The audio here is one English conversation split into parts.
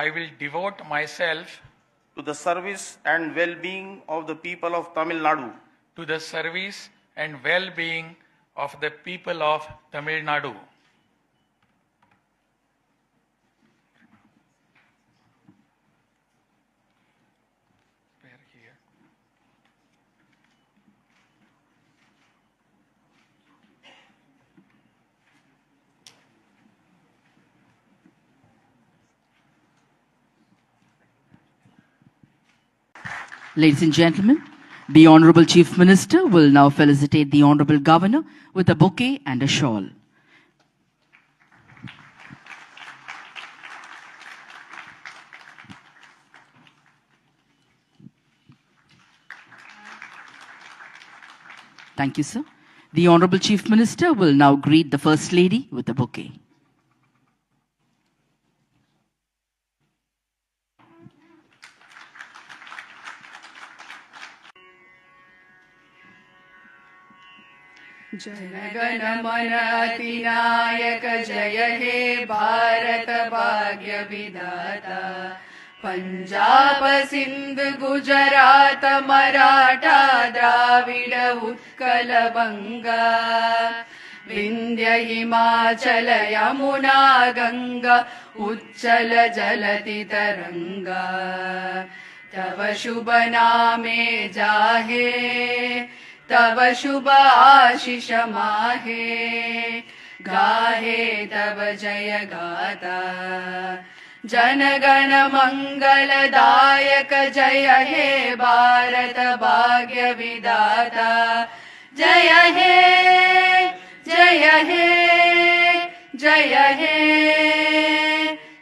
I will devote myself to the service and well-being of the people of Tamil Nadu, to the service and well-being of the people of Tamil Nadu. Ladies and gentlemen, the Honorable Chief Minister will now felicitate the Honorable Governor with a bouquet and a shawl. Thank you, sir. The Honorable Chief Minister will now greet the First Lady with a bouquet. जनगण मन अधिनायक जय हे भारत भाग्य विधाता पंजाब सिंध गुजरात मराठा द्राविड उत्कल बंगा विंध्य हिमाचल यमुना गंगा उच्चल जलति तरंगा तव शुभ नामे जाहे तव शुभ आशीष माहे गाहे तव जय गाता जनगण मंगलदायक जय हे भारत भाग्य विधाता जय हे जय हे जय हे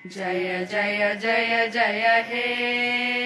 जय जय जय जय हे